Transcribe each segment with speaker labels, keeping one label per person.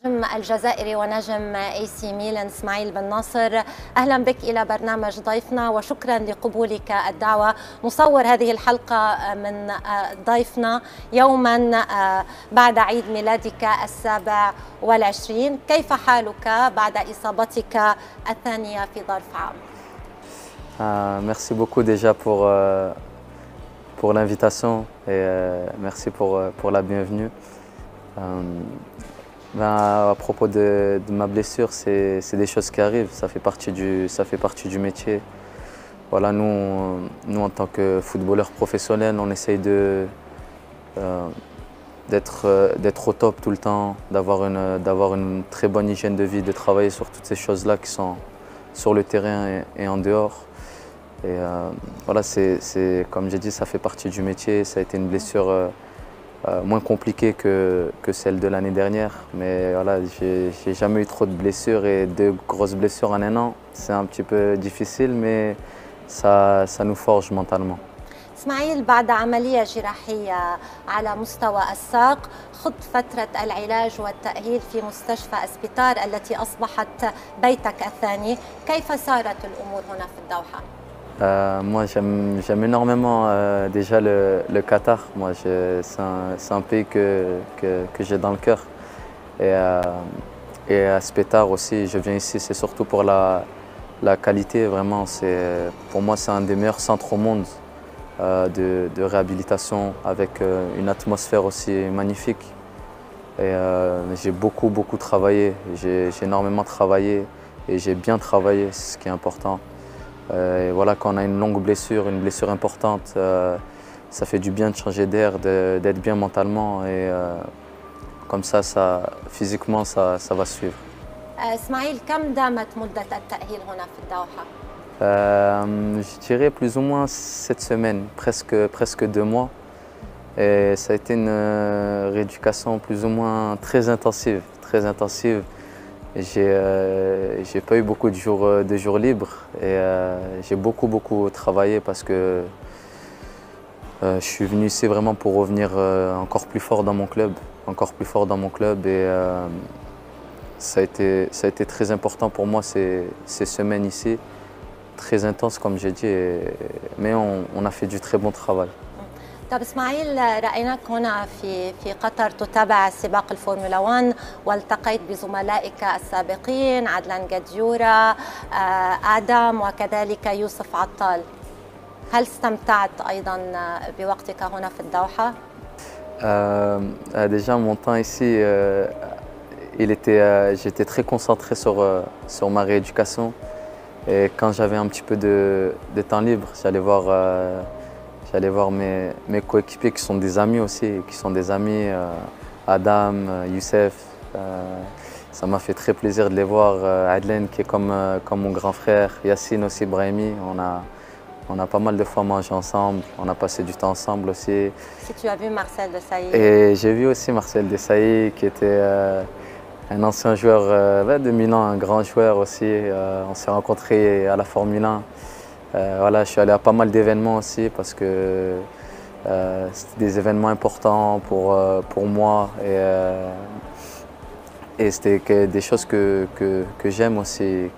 Speaker 1: نجم الجزائري ونجم اي سي ميلان اسماعيل بن ناصر، اهلا بك الى برنامج ضيفنا وشكرا لقبولك الدعوه. نصور هذه الحلقه من ضيفنا يوما بعد عيد ميلادك 27. كيف حالك بعد اصابتك الثانيه في ظرف عام؟
Speaker 2: Merci beaucoup déjà pour l'invitation et merci pour la bienvenue. À propos de ma blessure, c'est des choses qui arrivent, ça fait partie du métier. Voilà, nous en tant que footballeurs professionnels, on essaye d'être au top tout le temps, d'avoir une très bonne hygiène de vie, de travailler sur toutes ces choses-là qui sont sur le terrain et en dehors. Et voilà, comme j'ai dit, ça fait partie du métier. Ça a été une blessure moins compliquée que celle de l'année dernière. Mais voilà, j'ai jamais eu trop de blessures et deux grosses blessures en un an. C'est un petit peu difficile, mais ça nous forge mentalement.
Speaker 1: اسماعيل، بعد عملية جراحية على مستوى الساق خضت فترة العلاج والتأهيل في مستشفى اسبيتار التي أصبحت بيتك الثاني. كيف سارت الأمور هنا في الدوحة؟
Speaker 2: Moi, j'aime énormément déjà le Qatar. Moi, c'est un pays que j'ai dans le cœur. Et à Spétard aussi, je viens ici, c'est surtout pour la qualité. Vraiment, pour moi, c'est un des meilleurs centres au monde de réhabilitation avec une atmosphère aussi magnifique. Et j'ai beaucoup travaillé. J'ai énormément travaillé et j'ai bien travaillé, c'est ce qui est important. Et voilà, quand on a une longue blessure, une blessure importante, ça fait du bien de changer d'air, d'être bien mentalement et comme ça physiquement, ça va suivre.
Speaker 1: اسماعيل، كم دامت مدة التأهيل هنا في الدوحة؟
Speaker 2: Je dirais plus ou moins 7 semaines, presque 2 mois. Et ça a été une rééducation plus ou moins très intensive, très intensive. J'ai pas eu beaucoup de jours libres et j'ai beaucoup travaillé parce que je suis venu ici vraiment pour revenir encore plus fort dans mon club, et ça a été très important pour moi ces semaines ici, très intenses comme j'ai dit, mais on a fait du très bon travail.
Speaker 1: طب اسماعيل، رأيناك هنا في قطر تتابع سباق الفورمولا 1 والتقيت بزملائك السابقين عدلان جديورة، آدم وكذلك يوسف عطال. هل استمتعت أيضا بوقتك هنا في الدوحة؟
Speaker 2: Déjà mon temps ici, j'étais très concentré sur ma rééducation, et quand j'avais un petit peu de temps libre, j'allais voir mes coéquipiers qui sont des amis aussi, Adam, Youssef. Ça m'a fait très plaisir de les voir. Adlen qui est comme mon grand frère, Yassine aussi, Brahimi. On a pas mal de fois mangé ensemble, on a passé du temps ensemble aussi.
Speaker 1: Si tu as vu Marcel Desailly?
Speaker 2: Et j'ai vu aussi Marcel Desailly qui était un ancien joueur de Milan, un grand joueur aussi. On s'est rencontrés à la Formule 1. Voilà, je suis allé à pas mal d'événements aussi parce que c'était des événements importants pour moi, et c'était des choses que j'aime aussi,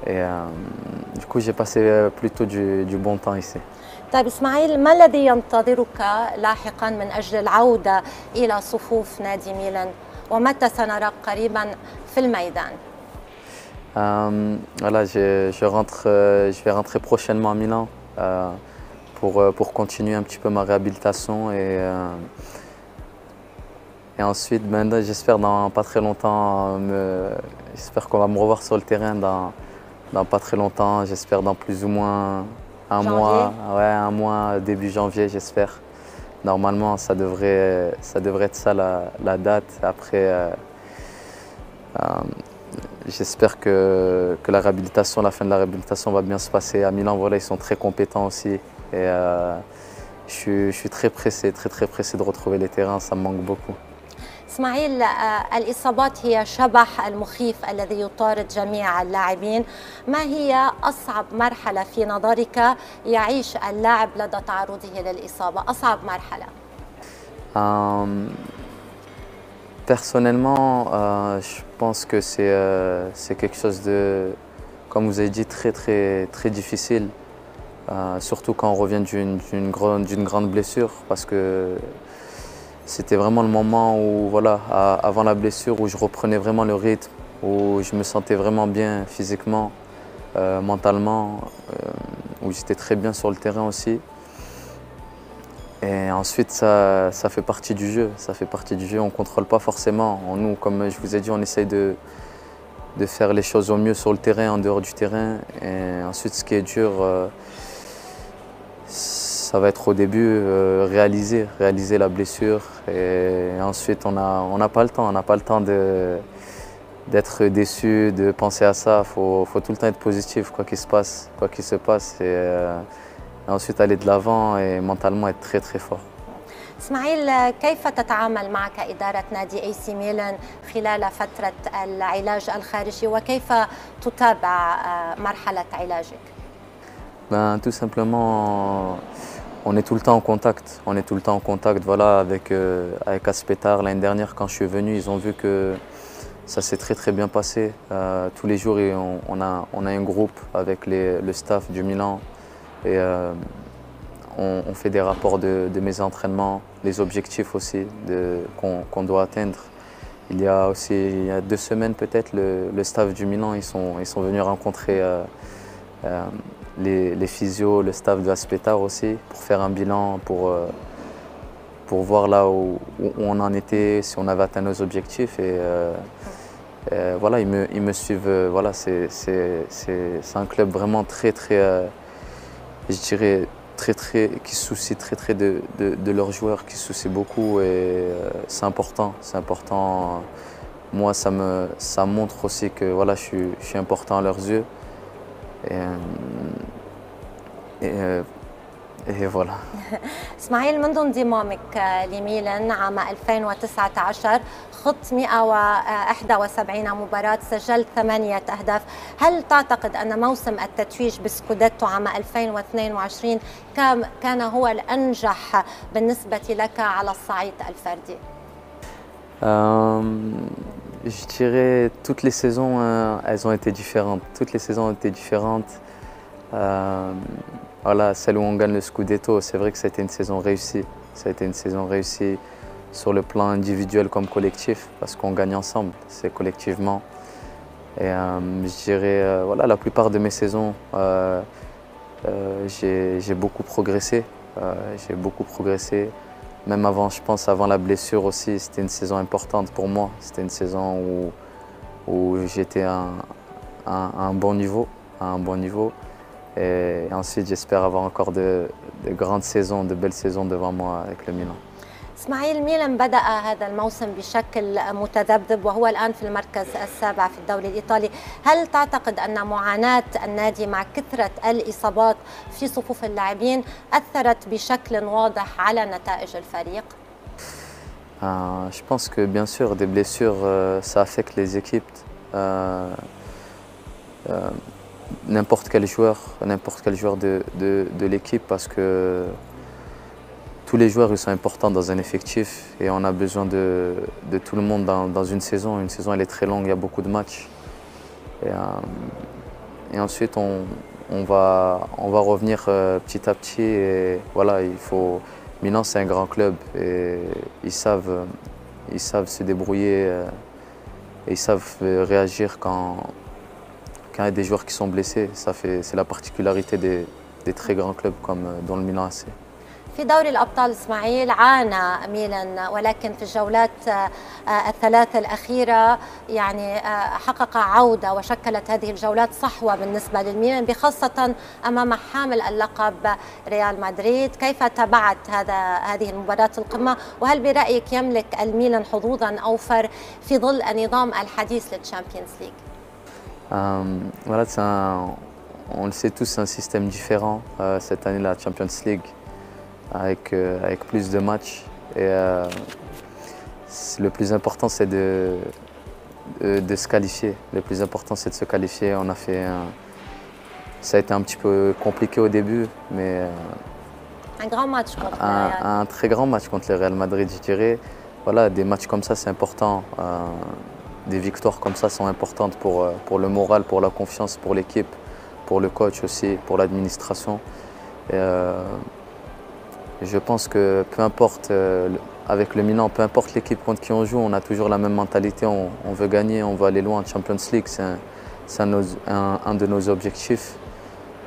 Speaker 2: et du coup j'ai passé plutôt du bon temps ici.
Speaker 1: طيب اسماعيل، ما الذي ينتظرك لاحقا من أجل العودة إلى صفوف نادي ميلان، ومتى سنراك قريبا في الميدان؟
Speaker 2: Voilà, je vais rentrer prochainement à Milan pour continuer un petit peu ma réhabilitation, et ensuite j'espère dans pas très longtemps, j'espère qu'on va me revoir sur le terrain dans pas très longtemps, j'espère dans plus ou moins un mois, début janvier, j'espère. Normalement ça devrait être ça la date. Après j'espère que la fin de la réhabilitation va bien se passer. À Milan, voilà, ils sont très compétents aussi. Et je suis très pressé de retrouver les terrains, ça me manque beaucoup.
Speaker 1: اسماعيل، الإصابات هي شبح المخيف الذي يطارد جميع اللاعبين. ما هي أصعب مرحلة في نظرك يعيش اللاعب لدى تعرضه للإصابة؟ أصعب مرحلة؟
Speaker 2: Personnellement, je pense que c'est quelque chose de, comme vous avez dit, très difficile. Surtout quand on revient d'une grande blessure, parce que c'était vraiment le moment où, voilà, avant la blessure, où je reprenais vraiment le rythme, où je me sentais vraiment bien physiquement, mentalement, où j'étais très bien sur le terrain aussi. Et ensuite, ça fait partie du jeu. Ça fait partie du jeu. On ne contrôle pas forcément. Nous, comme je vous ai dit, on essaye de faire les choses au mieux sur le terrain, en dehors du terrain. Et ensuite, ce qui est dur, ça va être au début réaliser la blessure. Et ensuite, on n'a pas le temps. On n'a pas le temps d'être déçu, de penser à ça. Faut tout le temps être positif, quoi qu'il se passe. Quoi qu'il se passe. Et ensuite aller de l'avant et mentalement être très fort.
Speaker 1: اسماعيل، كيف تتعامل معك إدارة نادي اي سي ميلان خلال فترة العلاج الخارجي وكيف تتابع مرحلة علاجك؟
Speaker 2: Tout simplement, on est tout le temps en contact. On est tout le temps en contact, voilà, avec Aspetar. L'année dernière, quand je suis venu, ils ont vu que ça s'est très bien passé. Tous les jours, on a un groupe avec le staff du Milan. Et on fait des rapports de mes entraînements, les objectifs aussi qu'on doit atteindre. Il y a 2 semaines peut-être, le staff du Milan, ils sont venus rencontrer les physios, le staff de Aspetar aussi, pour faire un bilan, pour voir là où on en était, si on avait atteint nos objectifs. Et voilà, ils me suivent. Voilà, c'est un club vraiment je dirais qui se soucie très de leurs joueurs, qui se soucie beaucoup, et c'est important. Moi, ça montre aussi que voilà, je suis important à leurs yeux. Et voilà.
Speaker 1: اسماعيل، منذ انضمامك لميلان عام 2019 خضت 171 مباراة، سجلت 8 أهداف. هل تعتقد أن موسم التتويج بسكوديتو عام 2022 كان هو الأنجح بالنسبة لك على الصعيد الفردي؟
Speaker 2: Je dirais toutes les saisons, elles ont été différentes. Toutes les saisons ont été différentes. Voilà, celle où on gagne le Scudetto, c'est vrai que ça a été une saison réussie. Ça a été une saison réussie sur le plan individuel comme collectif, parce qu'on gagne ensemble, c'est collectivement. Et je dirais, voilà, la plupart de mes saisons, j'ai beaucoup progressé. Même avant, je pense, avant la blessure aussi, c'était une saison importante pour moi. C'était une saison où j'étais à un bon niveau. Et ensuite, j'espère avoir encore de grandes saisons, de belles saisons devant moi avec le Milan.
Speaker 1: اسماعيل، ميلان بدأ هذا الموسم بشكل متذبذب وهو الآن في المركز السابع في الدوري الإيطالي. هل تعتقد أن معاناة النادي مع كثرة الإصابات في صفوف اللاعبين أثرت بشكل واضح على نتائج الفريق؟
Speaker 2: Je pense que bien sûr, des blessures, ça affecte les équipes. N'importe quel joueur de l'équipe, parce que tous les joueurs ils sont importants dans un effectif et on a besoin de tout le monde dans une saison. Une saison, elle est très longue, il y a beaucoup de matchs. Et ensuite on va revenir petit à petit. Et voilà, Milan, c'est un grand club et ils savent se débrouiller et ils savent réagir quand il y a des joueurs qui sont blessés. C'est la particularité des très grands clubs comme dans le Milan AC.
Speaker 1: في دوري الأبطال إسماعيل عانى ميلان، ولكن في الجولات الثلاث الأخيرة يعني حقق عودة، وشكلت هذه الجولات صحوة بالنسبة للميلان، بخاصة أمام حامل اللقب ريال مدريد. كيف تابعت هذه المباراة القمة، وهل برأيك يملك الميلان حظوظا أوفر في ظل النظام الحديث للتشامبيونز ليج؟
Speaker 2: Voilà, on le sait tous, c'est un système différent cette année, la Champions League, avec plus de matchs. Et le plus important, c'est de se qualifier. Le plus important, c'est de se qualifier. Ça a été un petit peu compliqué au début, mais
Speaker 1: un grand match contre
Speaker 2: un très grand match contre le Real Madrid, je dirais. voilà, des matchs comme ça, c'est important. Des victoires comme ça sont importantes pour le moral, pour la confiance, pour l'équipe, pour le coach aussi, pour l'administration. Je pense que peu importe, avec le Milan, peu importe l'équipe contre qui on joue, on a toujours la même mentalité. On veut gagner, on veut aller loin en Champions League. C'est un de nos objectifs.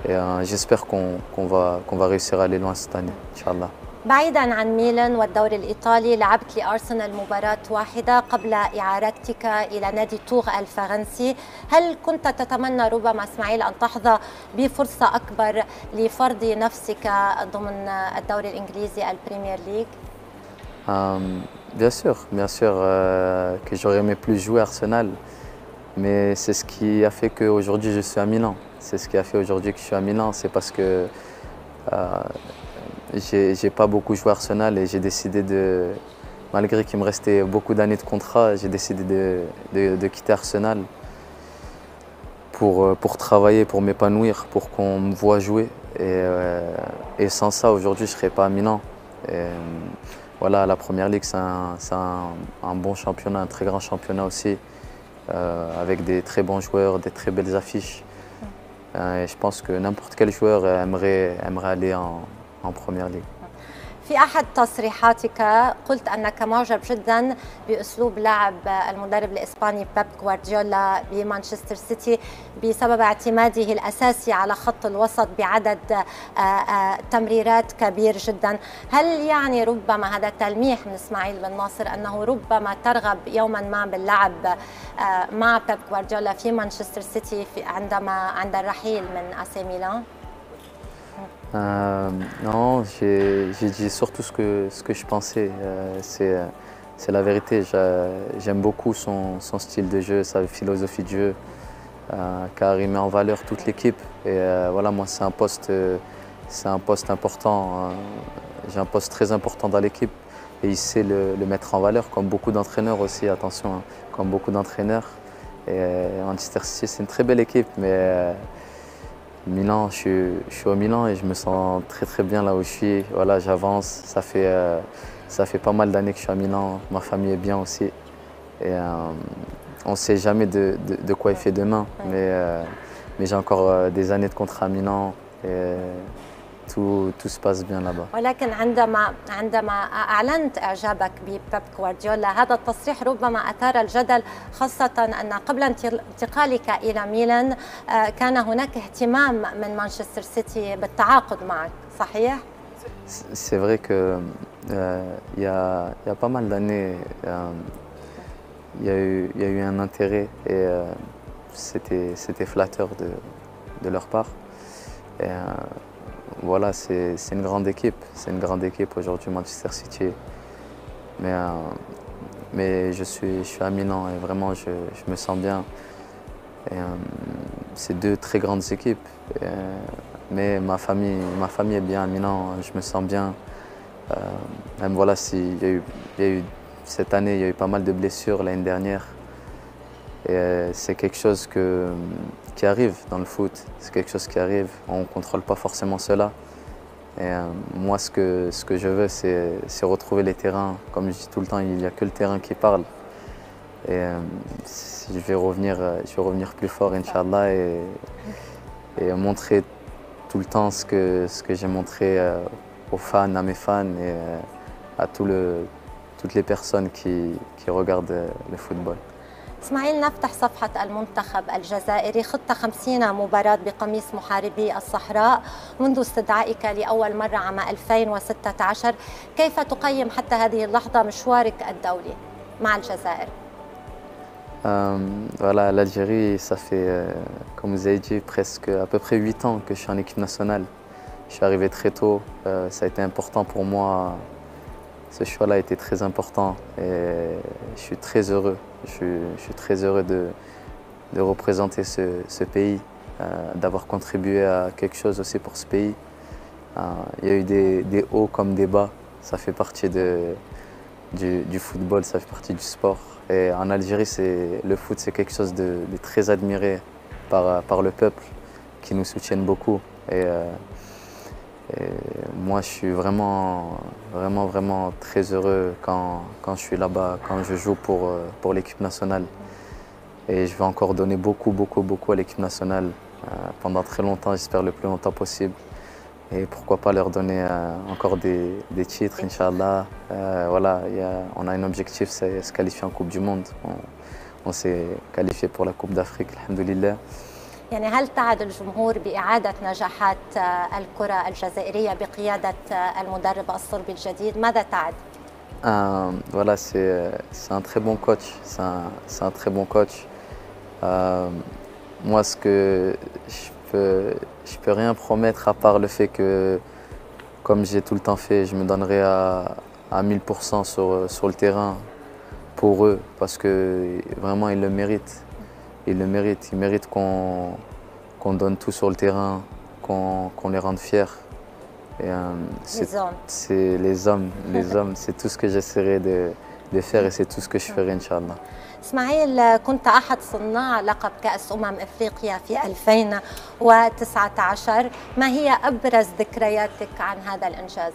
Speaker 2: Et j'espère qu'on va réussir à aller loin cette année, Inch'Allah.
Speaker 1: بعيدا عن ميلان والدوري الإيطالي، لعبت لأرسنال مباراة واحدة قبل إعارتك إلى نادي توغ الفرنسي. هل كنت تتمنى ربما إسماعيل أن تحظى بفرصة أكبر لفرض نفسك ضمن الدوري الإنجليزي البريمير ليج؟
Speaker 2: Bien sûr que j'aurais aimé plus jouer à Arsenal, mais c'est ce qui a fait qu'aujourd'hui je suis à Milan. C'est ce qui a fait aujourd'hui que je suis à Milan, c'est parce que j'ai pas beaucoup joué à Arsenal et j'ai décidé malgré qu'il me restait beaucoup d'années de contrat, j'ai décidé de quitter Arsenal pour travailler, pour m'épanouir, pour qu'on me voit jouer. Et sans ça, aujourd'hui, je ne serais pas à Milan. Voilà, la Première Ligue, c'est un bon championnat, un très grand championnat aussi, avec des très bons joueurs, des très belles affiches. Et je pense que n'importe quel joueur aimerait aller en Première Ligue.
Speaker 1: في أحد تصريحاتك قلت أنك معجب جدا بأسلوب لعب المدرب الإسباني بيب غوارديولا بمانشستر سيتي بسبب اعتماده الأساسي على خط الوسط بعدد تمريرات كبير جدا. هل يعني ربما هذا تلميح من إسماعيل بن ناصر أنه ربما ترغب يوما ما باللعب مع بيب غوارديولا في مانشستر سيتي عند الرحيل من AC ميلان؟
Speaker 2: Non, j'ai dit surtout ce que je pensais. C'est la vérité. J'aime beaucoup son style de jeu, sa philosophie de jeu, car il met en valeur toute l'équipe. Et voilà, moi, c'est un poste important. J'ai un poste très important dans l'équipe et il sait le mettre en valeur, comme beaucoup d'entraîneurs aussi, attention, hein, comme beaucoup d'entraîneurs. Et Manchester City, c'est une très belle équipe, mais Milan, je suis au Milan et je me sens très très bien là où je suis. Voilà, j'avance. Ça fait pas mal d'années que je suis à Milan. Ma famille est bien aussi. Et on ne sait jamais de quoi il fait demain. Mais j'ai encore des années de contrat à Milan et tout se passe bien là-bas.
Speaker 1: ولكن عندما أعلنت إعجابك ببيب غوارديولا، هذا التصريح ربما أثار الجدل، خاصة أن قبل انتقالك إلى ميلان كان هناك اهتمام من مانشستر سيتي بالتعاقد معك، صحيح؟
Speaker 2: C'est vrai que il y a pas mal d'années, il y a eu un intérêt et c'était flatteur de leur part. Et, voilà, c'est une grande équipe. C'est une grande équipe aujourd'hui, Manchester City. Mais je suis à Milan et vraiment, je me sens bien. C'est deux très grandes équipes. Mais ma famille est bien à Milan. Je me sens bien. Même voilà, il y a eu cette année, il y a eu pas mal de blessures l'année dernière. Et c'est quelque chose qui arrive dans le foot, c'est quelque chose qui arrive, on ne contrôle pas forcément cela. Et moi, ce que je veux, c'est retrouver les terrains. Comme je dis tout le temps, il n'y a que le terrain qui parle. Et je vais revenir plus fort, Inch'Allah, et montrer tout le temps ce que j'ai montré aux fans, à mes fans et à toutes les personnes qui regardent le football.
Speaker 1: إسماعيل، نفتح صفحة المنتخب الجزائري. خضت 50 مباراة بقميص محاربي الصحراء منذ استدعائك لأول مرة عام 2016. كيف تقيم حتى هذه اللحظة مشوارك الدولي مع الجزائر؟
Speaker 2: Voilà, l'Algérie, ça fait, comme vous avez dit, presque à peu près 8 ans que je suis en équipe nationale. Je suis arrivé très tôt, ça a été important pour moi. Ce choix-là a été très important et je suis très heureux. Je suis très heureux de représenter ce pays, d'avoir contribué à quelque chose aussi pour ce pays. Il y a eu des hauts comme des bas, ça fait partie du football, ça fait partie du sport. Et en Algérie, le foot, c'est quelque chose de très admiré par le peuple, qui nous soutiennent beaucoup. Et moi, je suis vraiment très heureux quand je suis là-bas, quand je joue pour l'équipe nationale. Et je vais encore donner beaucoup à l'équipe nationale pendant très longtemps, j'espère le plus longtemps possible. Et pourquoi pas leur donner encore des titres, Inch'Allah. Voilà, on a un objectif, c'est se qualifier en Coupe du Monde. On s'est qualifié pour la Coupe d'Afrique, alhamdoulilah.
Speaker 1: يعني هل تعد الجمهور بإعادة نجاحات الكرة الجزائرية بقيادة المدرب الصربي الجديد؟ ماذا تعد؟
Speaker 2: Voilà, c'est un très bon coach. C'est un très bon coach. Moi, ce que je peux rien promettre à part le fait que, comme j'ai tout le temps fait, je me donnerai à 1000% sur le terrain pour eux, parce que vraiment ils le méritent. Ils le méritent. Ils méritent qu'on donne tout sur le terrain, qu'on les rende fiers. Et, c'est les hommes, c'est tout ce que j'essaierai de faire et c'est tout ce que je ferai, Inch'Allah.
Speaker 1: اسماعيل، كنت أحد صناع لقب كأس أفريقيا في 2019. ما هي أبرز ذكرياتك عن هذا الإنجاز؟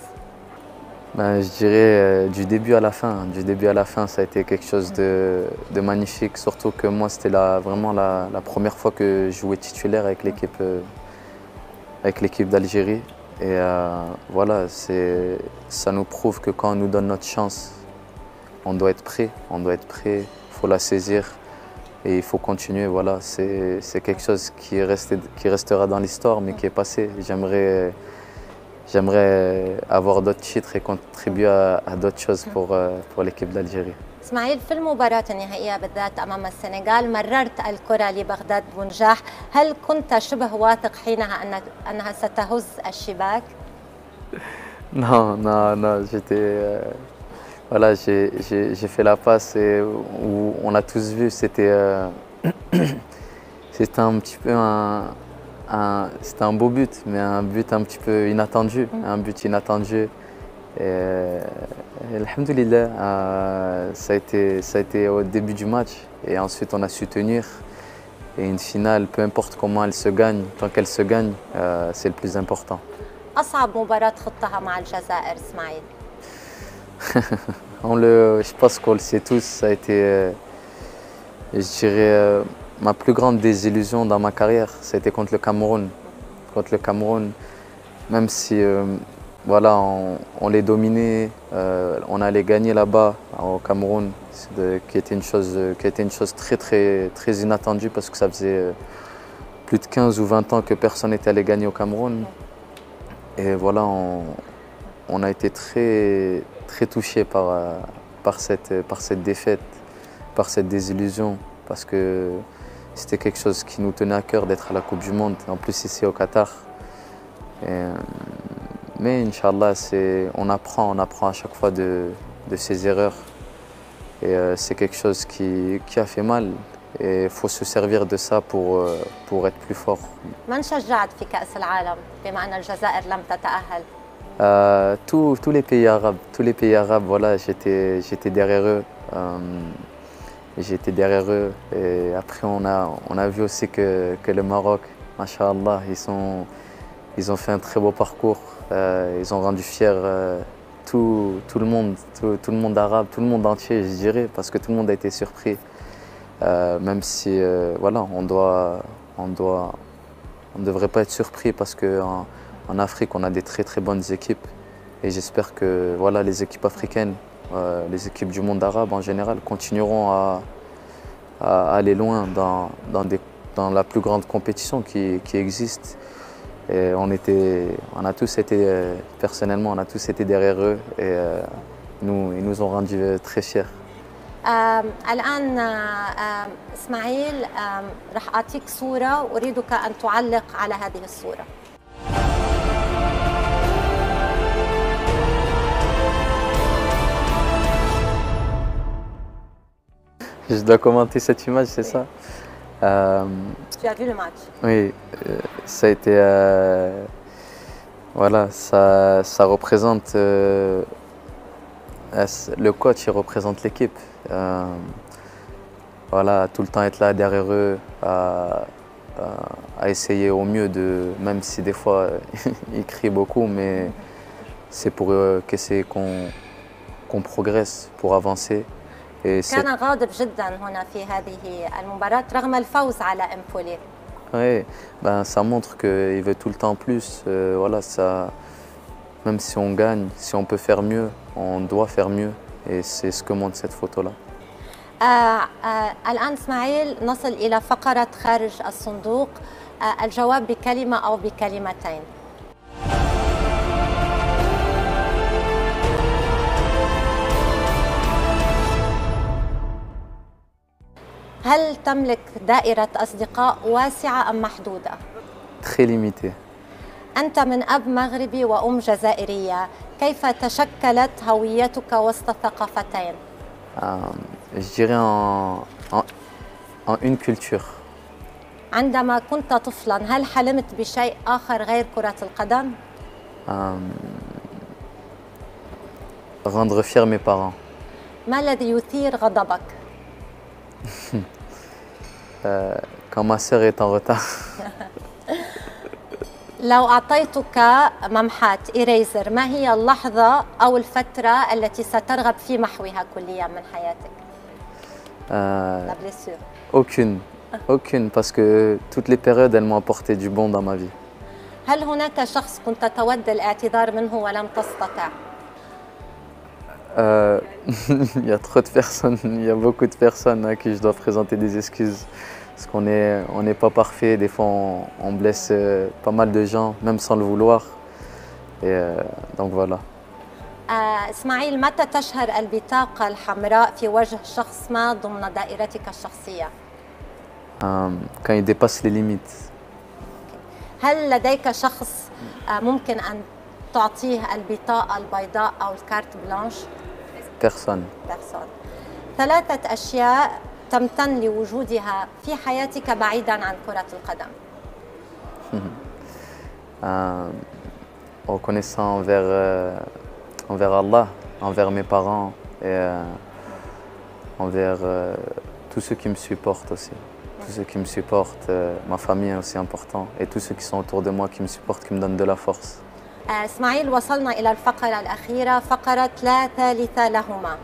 Speaker 2: Je dirais du début à la fin. Du début à la fin, ça a été quelque chose de magnifique. Surtout que moi, c'était vraiment la première fois que je jouais titulaire avec l'équipe d'Algérie. Et voilà, ça nous prouve que quand on nous donne notre chance, on doit être prêt. On doit être prêt, il faut la saisir et il faut continuer. Voilà, c'est quelque chose qui restera dans l'histoire, mais qui est passé. J'aimerais avoir d'autres titres et contribuer à d'autres choses pour l'équipe d'Algérie.
Speaker 1: اسماعيل، في المباراة النهائية بالذات أمام السنغال مررت الكرة لبغداد بنجاح، هل كنت شبه واثق حينها أنها ستهز الشباك؟
Speaker 2: Non, voilà, j'ai fait la passe et où on a tous vu, c'était un petit peu c'était un beau but, mais un but un petit peu inattendu, un but inattendu. Et alhamdoulilah, ça a été au début du match et ensuite on a su tenir. Et une finale, peu importe comment elle se gagne, tant qu'elle se gagne, c'est le plus important.
Speaker 1: أصعب مباراة خضتها مع الجزائر اسماعيل؟
Speaker 2: Je pense qu'on le sait tous, ça a été, je dirais, ma plus grande désillusion dans ma carrière, ça a été contre le Cameroun. Contre le Cameroun, même si voilà, on les dominait, on allait gagner là-bas au Cameroun, qui était une chose très inattendue parce que ça faisait plus de 15 ou 20 ans que personne n'était allé gagner au Cameroun. Et voilà, on a été très touchés par cette défaite, par cette désillusion, parce que c'était quelque chose qui nous tenait à cœur d'être à la Coupe du Monde, en plus ici au Qatar. Mais Inch'Allah, on apprend à chaque fois de ses erreurs. Et c'est quelque chose qui a fait mal. Et il faut se servir de ça pour être plus fort.
Speaker 1: من شجعت في كأس العالم بما أن الجزائر لم تتأهل؟
Speaker 2: Tous les pays arabes, voilà, j'étais derrière eux. J'étais derrière eux. Et après, on a vu aussi que le Maroc, Masha'Allah, ils ont fait un très beau parcours. Ils ont rendu fier tout le monde arabe, tout le monde entier, je dirais, parce que tout le monde a été surpris. Même si, voilà, on ne devrait pas être surpris parce qu'en Afrique, on a des très bonnes équipes. Et j'espère que voilà, les équipes africaines, les équipes du monde arabe en général, continueront à aller loin dans la plus grande compétition qui existe. Et on a tous été, personnellement, on a tous été derrière eux et ils nous ont rendus très fiers.
Speaker 1: الآن إسماعيل، رح أعطيك صورة وأريدك أن تعلق على هذه الصورة.
Speaker 2: Je dois commenter cette image, c'est ça?
Speaker 1: Tu as vu le match?
Speaker 2: Oui, ça a été, voilà, ça représente, le coach, il représente l'équipe. Voilà, tout le temps être là derrière eux, à essayer au mieux de, même si des fois il crie beaucoup, mais c'est pour qu'essayer qu'on progresse, pour avancer.
Speaker 1: كان غاضب جدا هنا في هذه المباراة رغم الفوز على إمبولي.
Speaker 2: Oui, ben, ça montre qu'il veut tout le temps plus. Voilà, ça, même si on gagne, si on peut faire mieux, on doit faire mieux. Et c'est ce que montre cette photo-là.
Speaker 1: الآن إسماعيل نصل إلى فقرة خارج الصندوق. الجواب بكلمة أو بكلمتين. هل تملك دائرة أصدقاء واسعة أم محدودة؟
Speaker 2: Très limité.
Speaker 1: أنت من أب مغربي وأم جزائرية، كيف تشكلت هويتك وسط الثقافتين؟
Speaker 2: Je dirais en une culture.
Speaker 1: عندما كنت طفلاً هل حلمت بشيء آخر غير كرة القدم؟
Speaker 2: Rendre fiers mes parents.
Speaker 1: ما الذي يثير غضبك؟
Speaker 2: Quand ma sœur est en retard.
Speaker 1: لو أعطيتك ممحات إريزر ما هي اللحظة أو الفترة التي سترغب في محوها كليا من حياتك؟ La blessure.
Speaker 2: Aucune, parce que toutes les périodes, elles m'ont apporté du bon dans ma vie.
Speaker 1: هل هناك شخص كنت تود الاعتذار منه ولم تستطع؟
Speaker 2: Il y a trop de personnes, il y a beaucoup de personnes à qui je dois présenter des excuses. Parce qu'on n'est pas parfait, des fois on blesse pas mal de gens, même sans le vouloir. Et donc voilà.
Speaker 1: إسماعيل متى تشهر البطاقة الحمراء في وجه شخص ما ضمن دائرتك الشخصية؟
Speaker 2: Quand il dépasse les limites.
Speaker 1: هل لديك شخص ممكن أن تعطيه البطاقة البيضاء أو الكارت بلانش؟
Speaker 2: Personne.
Speaker 1: ثلاثة أشياء تمتن لوجودها في حياتك بعيداً عن كرة القدم.
Speaker 2: Reconnaissant envers Allah, envers mes parents et envers tous ceux qui me supportent aussi. Tous ceux qui me supportent, ma famille est aussi important et tous ceux qui sont autour de moi qui me supportent, qui me donnent de la force.
Speaker 1: إسماعيل وصلنا إلى الفقرة الأخيرة فقرة لا ثالث لهما.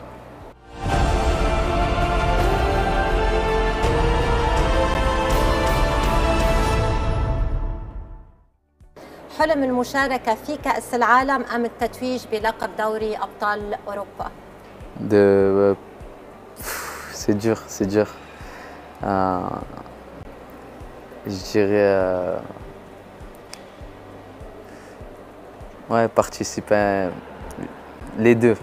Speaker 1: حلم المشاركة في كأس العالم أم التتويج بلقب دوري أبطال أوروبا؟
Speaker 2: C'est dur, c'est dur. Je dirais ouais, participer les deux.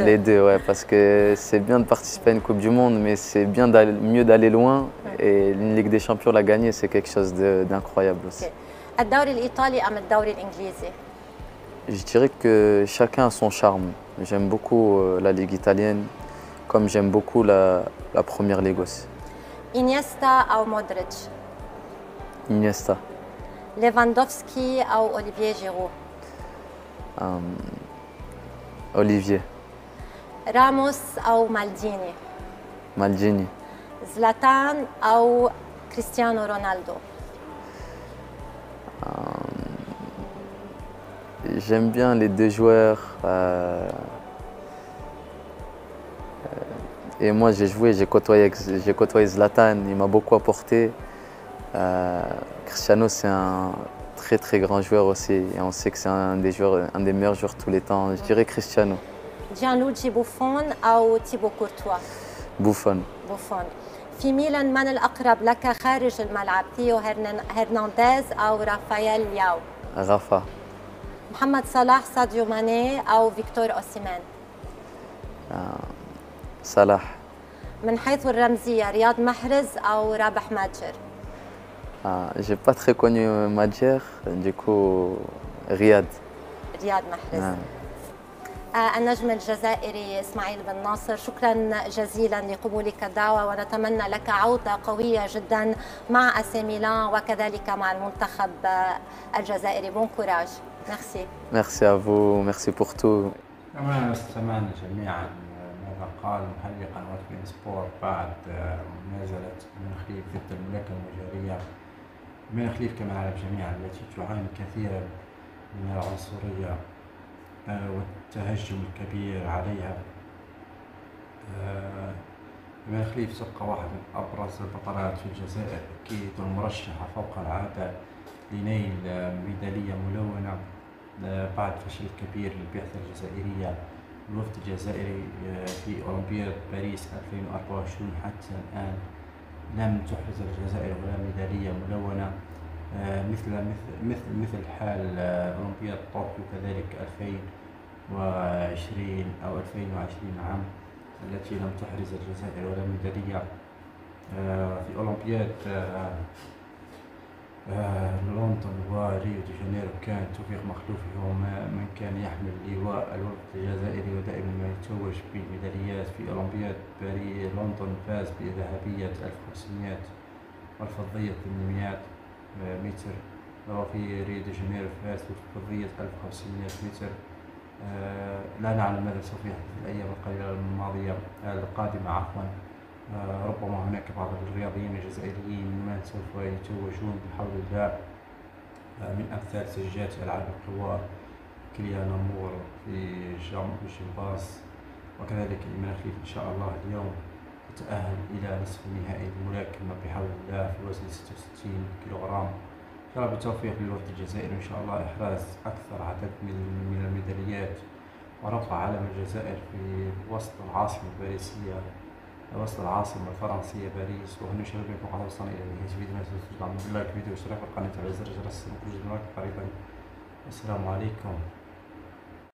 Speaker 2: Les deux, ouais, parce que c'est bien de participer à une Coupe du Monde, mais c'est bien mieux d'aller loin. Et une Ligue des Champions, la gagner, c'est quelque chose d'incroyable aussi.
Speaker 1: الدوري الإيطالي أم الدوري الإنجليزي؟
Speaker 2: Je dirais que chacun a son charme. J'aime beaucoup la Ligue italienne, comme j'aime beaucoup la Première Ligue aussi.
Speaker 1: إنيستا أو مودريتش؟
Speaker 2: Iniesta.
Speaker 1: ليفاندوفسكي أو أوليفييه جيرو؟
Speaker 2: Olivier.
Speaker 1: راموس أو مالديني؟
Speaker 2: Maldini.
Speaker 1: زلاتان أو كريستيانو رونالدو؟
Speaker 2: J'aime bien les deux joueurs. Et moi, j'ai joué, j'ai côtoyé Zlatan, il m'a beaucoup apporté. Cristiano, c'est un très grand joueur aussi. Et on sait que c'est un des meilleurs joueurs de tous les temps. Je dirais Cristiano.
Speaker 1: جيانلوجي بوفون أو تيبو كورتوا؟
Speaker 2: Buffon.
Speaker 1: في ميلان من الأقرب لك خارج الملعب ثيو هرنانديز أو رافائيل لياو؟
Speaker 2: Rafa.
Speaker 1: محمد صلاح ساديو ماني أو فيكتور أوسيمان؟
Speaker 2: Salah.
Speaker 1: من حيث الرمزية رياض محرز أو رابح ماجر؟
Speaker 2: J'ai pas très connu Madjer, du coup Riyad.
Speaker 1: رياض محرز. النجم الجزائري إسماعيل بن ناصر، شكرا جزيلا لقبولك الدعوة ونتمنى لك عودة قوية جدا مع AC ميلان وكذلك مع المنتخب الجزائري. بون كوراج. ميرسي.
Speaker 2: Merci à vous, merci pour tout.
Speaker 3: كما استمعنا جميعا ماذا قال محلل قنوات بين سبورت بعد منازلة المناخية ضد المملكة المجرية إيمان خليف كما نعلم جميعا التي تعاني كثيرا من العنصرية والتهجم الكبير عليها. إيمان خليف تبقى واحد من أبرز البطلات في الجزائر أكيد، والمرشحة فوق العادة لنيل ميدالية ملونة بعد فشل كبير للبعثة الجزائرية. الوفد الجزائري في أولمبياد باريس 2024 حتى الآن لم تحرز الجزائر ولا ميدالية ملونة، مثل حال أولمبياد طوكيو كذلك 2020 أو 2020 عام التي لم تحرز الجزائر ولا ميدالية. في أولمبياد لندن وريو دي جانيرو كان توفيق مخلوفي هو من كان يحمل لواء الوفد الجزائري ودائما ما يتوج بالميداليات. في أولمبياد لندن فاز بذهبية 1500 والفضية 800 متر، وفي ريو دي جانيرو فاز بفضية 1500 متر. لا نعلم ماذا سوف يحدث في الأيام القليلة القادمة. ربما هناك بعض الرياضيين الجزائريين من سوف يتوجون بحول الله، من أمثال سجات ألعاب القوى كليان نمور في الجمباز، وكذلك إيمان خليف إن شاء الله اليوم تتأهل إلى نصف نهائي الملاكمة بحول الله في وزن 66 كيلوغرام. إن شاء الله بالتوفيق للوفد الجزائري، إن شاء الله إحراز أكثر عدد من الميداليات ورفع علم الجزائر في وسط العاصمة الباريسية، وسط العاصمة الفرنسية باريس. وهنا نشاهد بكم قد وصلنا إلى نهاية فيديو، لا تنسوا تدعموا باللايك فيديو واشتراك في القناة وتفعيل زر الجرس لكل جديد قريبا. السلام عليكم.